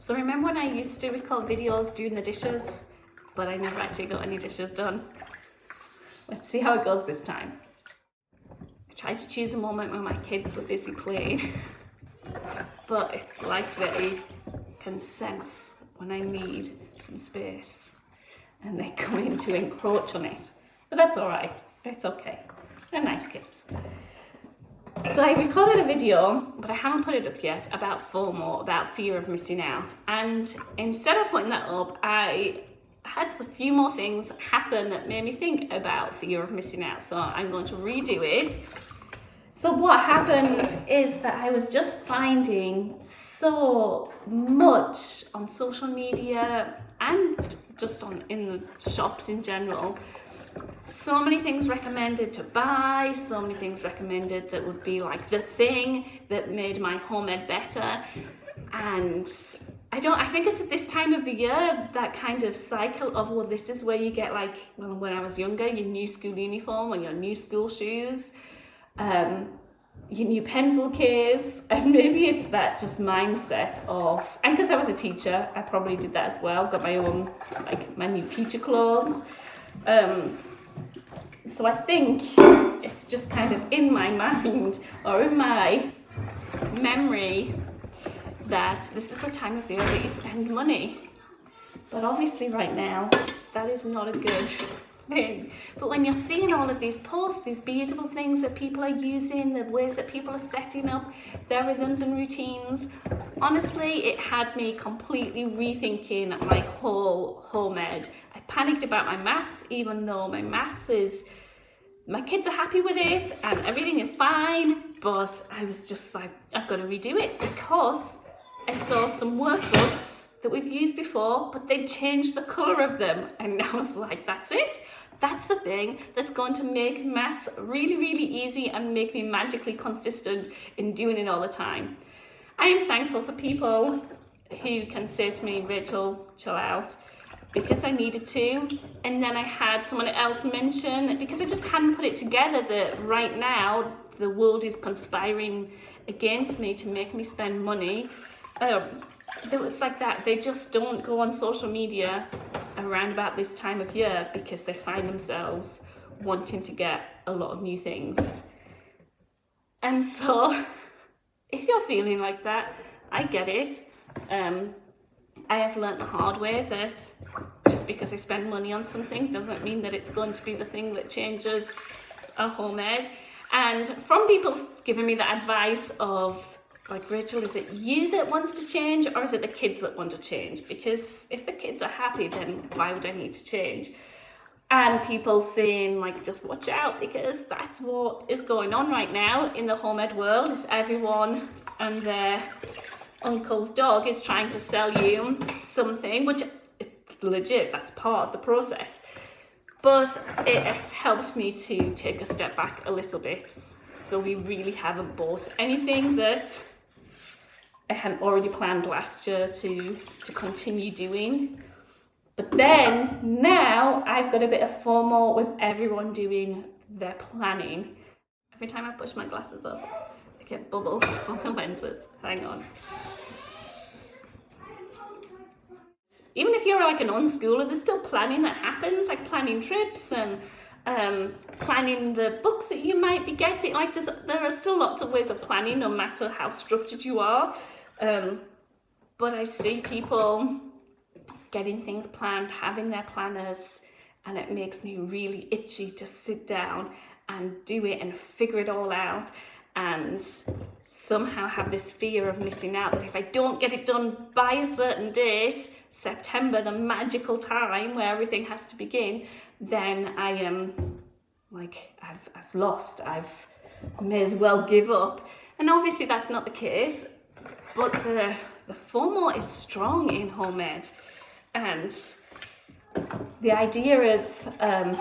So remember when I used to record videos doing the dishes, but I never actually got any dishes done? Let's see how it goes this time. I tried to choose a moment when my kids were busy playing, but it's like they can sense when I need some space and they come in to encroach on it. But that's all right, it's okay. They're nice kids. So I recorded a video, but I haven't put it up yet, about FOMO, about fear of missing out. And instead of putting that up, I had a few more things happen that made me think about fear of missing out. So I'm going to redo it. So what happened is that I was just finding so much on social media and just in the shops in general. So many things recommended to buy, so many things recommended that would be like the thing that made my home ed better. And I think it's at this time of the year, that kind of cycle of, well, this is where you get, like, well, when I was younger, your new school uniform and your new school shoes, your new pencil case, and maybe it's that just mindset of, and because I was a teacher, I probably did that as well, got my own, like, my new teacher clothes. So I think it's just kind of in my mind or in my memory that this is the time of year that you spend money. But obviously right now, that is not a good thing. But when you're seeing all of these posts, these beautiful things that people are using, the ways that people are setting up their rhythms and routines, honestly, it had me completely rethinking my whole home ed. I panicked about my maths, even though my kids are happy with it and everything is fine, but I was just like, I've got to redo it because I saw some workbooks that we've used before, but they changed the colour of them, and I was like, that's it. That's the thing that's going to make maths really, really easy and make me magically consistent in doing it all the time. I am thankful for people who can say to me, Rachel, chill out, because I needed to. And then I had someone else mention, because I just hadn't put it together, that right now the world is conspiring against me to make me spend money. It was like that. They just don't go on social media around about this time of year because they find themselves wanting to get a lot of new things. And so if you're feeling like that, I get it. I have learned the hard way that just because I spend money on something doesn't mean that it's going to be the thing that changes our home ed. And from people giving me the advice of, like, Rachel, is it you that wants to change or is it the kids that want to change? Because if the kids are happy, then why would I need to change? And people saying, like, just watch out, because that's what is going on right now in the home ed world, is everyone and their uncle's dog is trying to sell you something, which is legit, that's part of the process. But it has helped me to take a step back a little bit. So we really haven't bought anything that I hadn't already planned last year to continue doing. But then now I've got a bit of FOMO with everyone doing their planning. Every time I push my glasses up, I get bubbles on the lenses. Hang on. Even if you're like an unschooler, there's still planning that happens, like planning trips and planning the books that you might be getting. Like there are still lots of ways of planning, no matter how structured you are. But I see people getting things planned, having their planners, and it makes me really itchy to sit down and do it and figure it all out, and somehow have this fear of missing out, that if I don't get it done by a certain date, September, the magical time where everything has to begin, then I am like, I've lost, I may as well give up. And obviously that's not the case, but the FOMO is strong in home ed. And the idea of,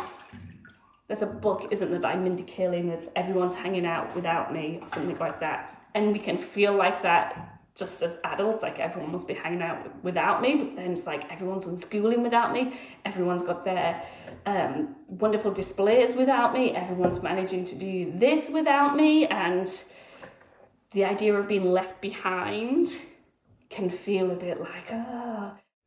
there's a book, isn't there, by Mindy Kaling, that's Everyone's Hanging Out Without Me, or something like that. And we can feel like that just as adults, like everyone must be hanging out without me, but then it's like everyone's unschooling without me, everyone's got their wonderful displays without me, everyone's managing to do this without me, and the idea of being left behind can feel a bit like,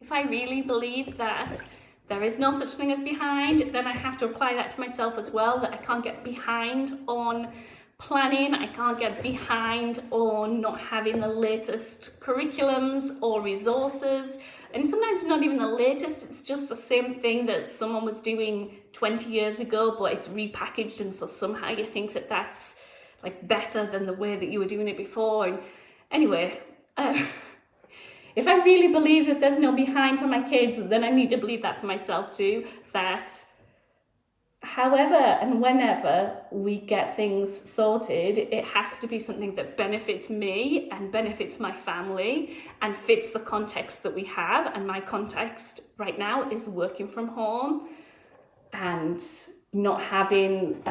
if I really believe that there is no such thing as behind, then I have to apply that to myself as well, that I can't get behind on planning, I can't get behind on not having the latest curriculums or resources. And sometimes it's not even the latest, it's just the same thing that someone was doing 20 years ago, but it's repackaged, and so somehow you think that that's like better than the way that you were doing it before. And anyway, if I really believe that there's no behind for my kids, then I need to believe that for myself too, that however and whenever we get things sorted, it has to be something that benefits me and benefits my family and fits the context that we have. And my context right now is working from home and not having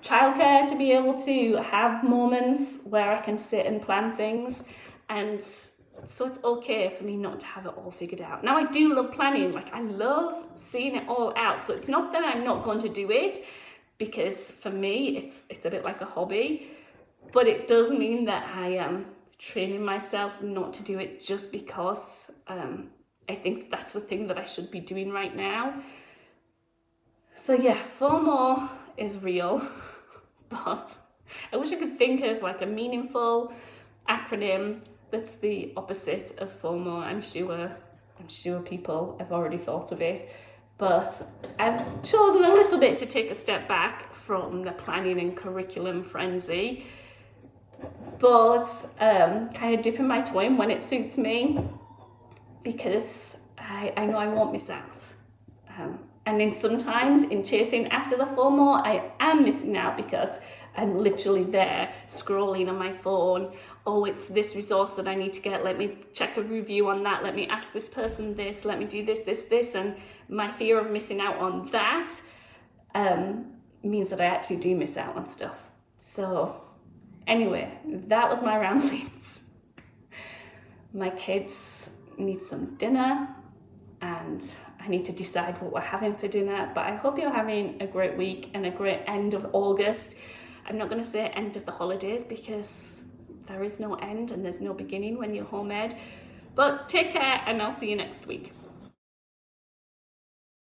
childcare to be able to have moments where I can sit and plan things. And so it's okay for me not to have it all figured out. Now, I do love planning, like I love seeing it all out. So it's not that I'm not going to do it, because for me, it's a bit like a hobby, but it does mean that I am training myself not to do it just because I think that's the thing that I should be doing right now. So yeah, FOMO is real, but I wish I could think of like a meaningful acronym that's the opposite of FOMO. I'm sure people have already thought of it, but I've chosen a little bit to take a step back from the planning and curriculum frenzy, but kind of dipping my toe in when it suits me, because I know I won't miss out. And then sometimes in chasing after the FOMO, I am missing out because I'm literally there scrolling on my phone. Oh, it's this resource that I need to get. Let me check a review on that. Let me ask this person this. Let me do this. And my fear of missing out on that means that I actually do miss out on stuff. So anyway, that was my ramblings. My kids need some dinner and I need to decide what we're having for dinner. But I hope you're having a great week and a great end of August. I'm not going to say end of the holidays because there is no end and there's no beginning when you're home ed. But take care and I'll see you next week.